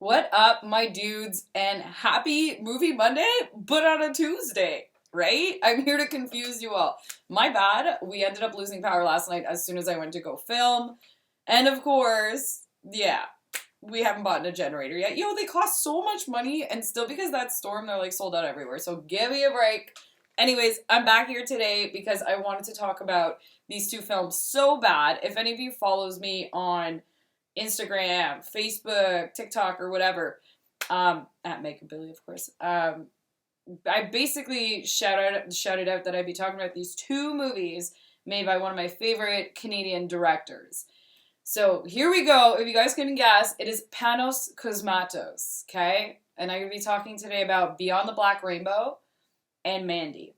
What up, my dudes, and happy Movie Monday, but on a Tuesday, right? I'm here to confuse you all. My bad, we ended up losing power last night as soon as I went to go film. And of course, yeah, we haven't bought a generator yet. Yo, they cost so much money, and still because that storm, they're like sold out everywhere. So give me a break. Anyways, I'm back here today because I wanted to talk about these two films so bad. If any of you follows me on Instagram, Facebook, TikTok, or whatever, at Makeupbilly, of course. I basically shouted out that I'd be talking about these two movies made by one of my favorite Canadian directors. So here we go. If you guys couldn't guess, it is Panos Cosmatos, okay? And I'm going to be talking today about Beyond the Black Rainbow and Mandy.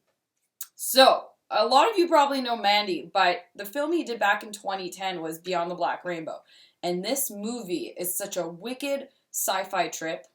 So, a lot of you probably know Mandy, but the film he did back in 2010 was Beyond the Black Rainbow. And this movie is such a wicked sci-fi trip.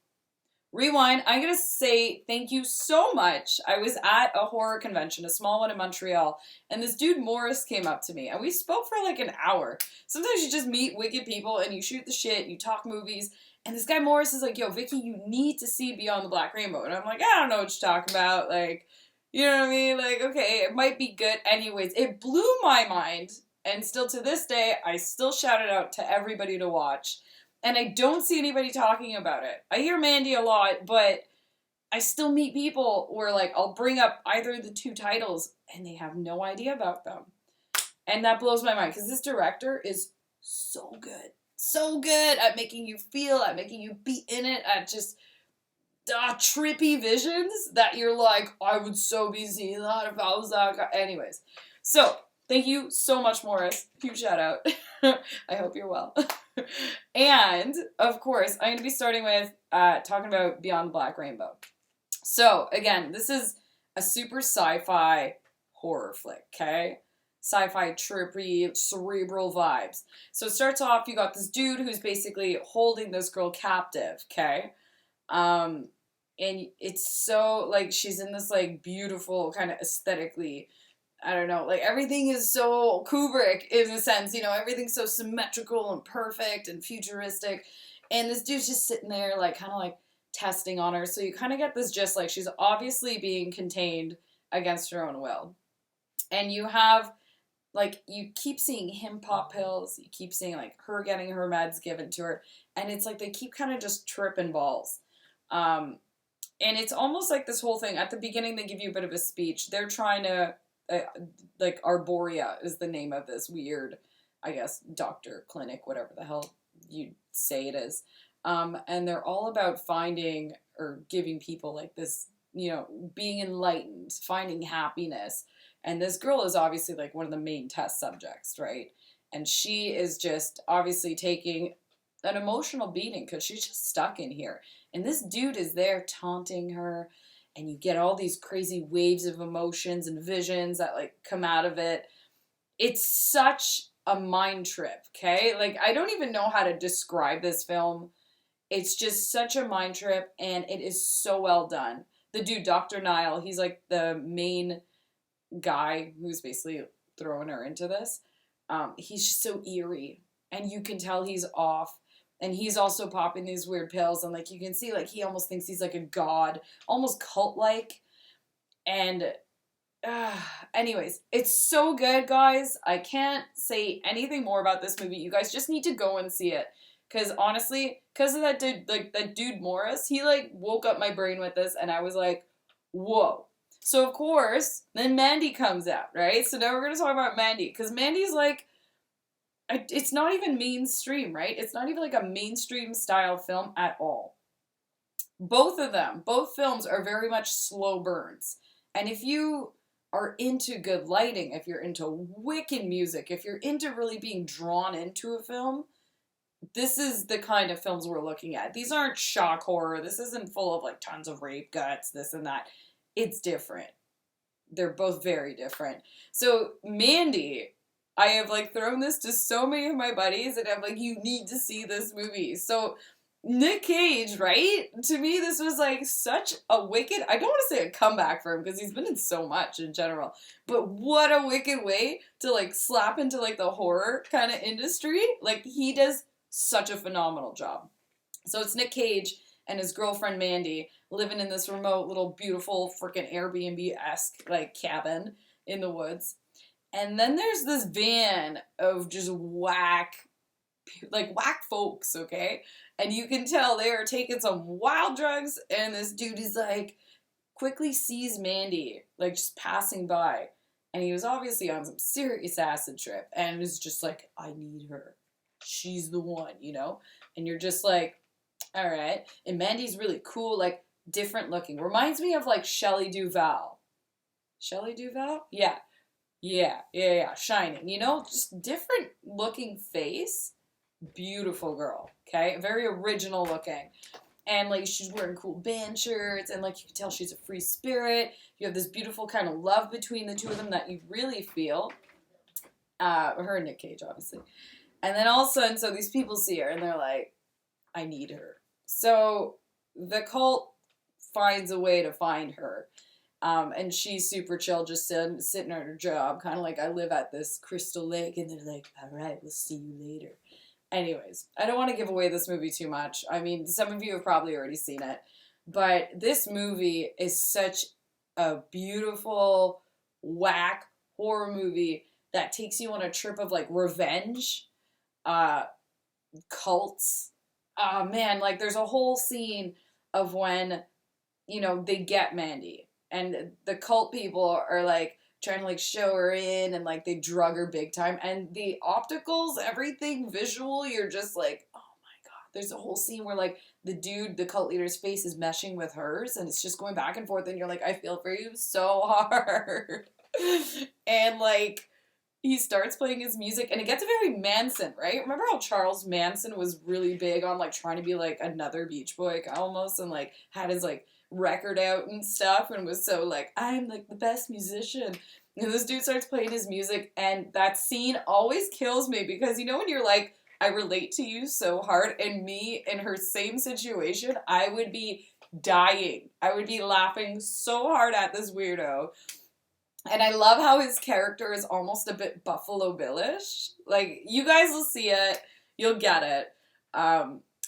Rewind, I'm going to say thank you so much. I was at a horror convention, a small one in Montreal, and this dude Morris came up to me, and we spoke for like an hour. Sometimes you just meet wicked people, and you shoot the shit, you talk movies, and this guy Morris is like, yo, Vicky, you need to see Beyond the Black Rainbow. And I'm like, I don't know what you're talking about, like, you know what I mean? Like, okay, it might be good. Anyways, it blew my mind. And still to this day, I still shout it out to everybody to watch. And I don't see anybody talking about it. I hear Mandy a lot, but I still meet people where, like, I'll bring up either of the two titles and they have no idea about them. And that blows my mind because this director is so good. So good at making you feel, at making you be in it, at just trippy visions that you're like, I would so be seeing that if I was that guy. Anyways, so thank you so much, Morris. Huge shout out. I hope you're well. And of course, I'm going to be starting with talking about Beyond Black Rainbow. So again, this is a super sci-fi horror flick, okay? Sci-fi trippy, cerebral vibes. So it starts off, you got this dude who's basically holding this girl captive, okay? And it's so, like, she's in this, like, beautiful kind of aesthetically, I don't know, like, everything is so Kubrick in a sense, you know, everything's so symmetrical and perfect and futuristic, and this dude's just sitting there, like, kind of, like, testing on her, so you kind of get this just, like, she's obviously being contained against her own will. And you have, like, you keep seeing him pop pills, you keep seeing, like, her getting her meds given to her, and it's like they keep kind of just tripping balls. And it's almost like this whole thing, at the beginning they give you a bit of a speech. They're trying to, like, Arborea is the name of this weird, I guess, doctor, clinic, whatever the hell you say it is. And they're all about finding or giving people, like, this, you know, being enlightened, finding happiness. And this girl is obviously, like, one of the main test subjects, right? And she is just obviously taking an emotional beating because she's just stuck in here. And this dude is there taunting her, and you get all these crazy waves of emotions and visions that, like, come out of it. It's such a mind trip, okay? Like, I don't even know how to describe this film. It's just such a mind trip, and it is so well done. The dude, Dr. Nile, he's, like, the main guy who's basically throwing her into this. He's just so eerie, and you can tell he's off. And he's also popping these weird pills, and, like, you can see, like, he almost thinks he's, like, a god, almost cult-like. And, anyways, it's so good, guys. I can't say anything more about this movie. You guys just need to go and see it. Because, honestly, because of that dude, like, that dude Morris, he, like, woke up my brain with this, and I was like, whoa. So, of course, then Mandy comes out, right? So now we're going to talk about Mandy, because Mandy's, like, it's not even mainstream, right? It's not even like a mainstream style film at all. Both of them, both films are very much slow burns. And if you are into good lighting, if you're into wicked music, if you're into really being drawn into a film, this is the kind of films we're looking at. These aren't shock horror. This isn't full of, like, tons of rape, guts, this and that. It's different. They're both very different. So Mandy, I have, like, thrown this to so many of my buddies, and I'm like, you need to see this movie. So, Nick Cage, right? To me, this was, like, such a wicked, I don't want to say a comeback for him, because he's been in so much in general, but what a wicked way to, like, slap into, like, the horror kind of industry. Like, he does such a phenomenal job. So it's Nick Cage and his girlfriend Mandy living in this remote little beautiful freaking Airbnb-esque like cabin in the woods. And then there's this van of just whack folks, okay? And you can tell they are taking some wild drugs, and this dude is like, quickly sees Mandy, like just passing by. And he was obviously on some serious acid trip, and is just like, I need her. She's the one, you know? And you're just like, all right. And Mandy's really cool, like different looking. Reminds me of like Shelley Duvall. Shelley Duvall? Yeah. Yeah. Shining, you know? Just different looking face. Beautiful girl, okay? Very original looking. And like she's wearing cool band shirts, and like you can tell she's a free spirit. You have this beautiful kind of love between the two of them that you really feel. Her and Nick Cage, obviously. And then all of a sudden, so these people see her and they're like, I need her. So the cult finds a way to find her. And she's super chill, just sitting at her job, kind of like, I live at this Crystal Lake. And they're like, all right, we'll see you later. Anyways, I don't want to give away this movie too much. I mean, some of you have probably already seen it. But this movie is such a beautiful, whack horror movie that takes you on a trip of, like, revenge, cults. Oh, man, like, there's a whole scene of when, you know, they get Mandy. And the cult people are, like, trying to, like, show her in, and, like, they drug her big time. And the opticals, everything visual, you're just like, oh, my God. There's a whole scene where, like, the dude, the cult leader's face is meshing with hers, and it's just going back and forth, and you're like, I feel for you so hard. And, like, he starts playing his music, and it gets very Manson, right? Remember how Charles Manson was really big on, like, trying to be, like, another Beach Boy, almost, and, like, had his, like, record out and stuff, and was so like, I'm like the best musician. And this dude starts playing his music, and that scene always kills me, because you know when you're like, I relate to you so hard, and me in her same situation, I would be dying. I would be laughing so hard at this weirdo. And I love how his character is almost a bit Buffalo Bill-ish. Like, you guys will see it, you'll get it.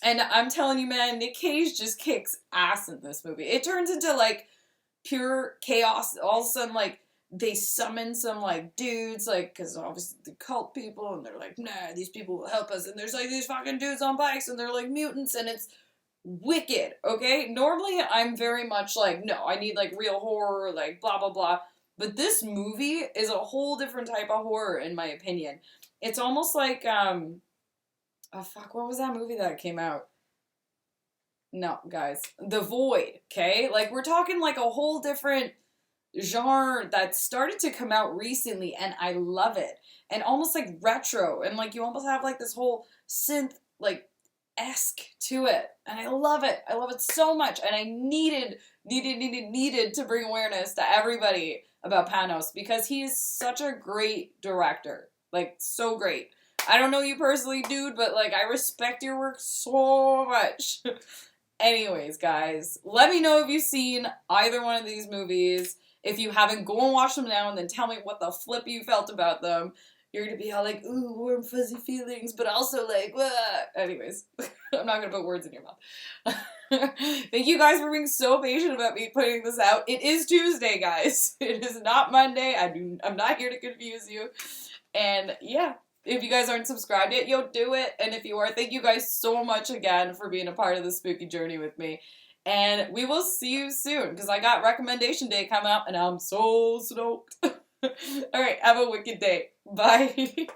And I'm telling you, man, Nick Cage just kicks ass in this movie. It turns into, like, pure chaos. All of a sudden, like, they summon some, like, dudes, like, because obviously the cult people, and they're like, nah, these people will help us. And there's, like, these fucking dudes on bikes, and they're, like, mutants, and it's wicked, okay? Normally, I'm very much like, no, I need, like, real horror, like, blah, blah, blah. But this movie is a whole different type of horror, in my opinion. It's almost like, oh, fuck, what was that movie that came out? No, guys. The Void, okay? Like, we're talking, like, a whole different genre that started to come out recently, and I love it. And almost, like, retro, and, like, you almost have, like, this whole synth, like, esque to it. And I love it. I love it so much. And I needed to bring awareness to everybody about Panos, because he is such a great director. Like, so great. I don't know you personally, dude, but, like, I respect your work so much. Anyways, guys, let me know if you've seen either one of these movies. If you haven't, go and watch them now, and then tell me what the flip you felt about them. You're going to be all like, ooh, warm, fuzzy feelings, but also like, wah. Anyways, I'm not going to put words in your mouth. Thank you guys for being so patient about me putting this out. It is Tuesday, guys. It is not Monday. I'm not here to confuse you. And yeah. If you guys aren't subscribed yet, yo, do it. And if you are, thank you guys so much again for being a part of the spooky journey with me. And we will see you soon, because I got recommendation day coming up, and I'm so stoked. All right, have a wicked day. Bye.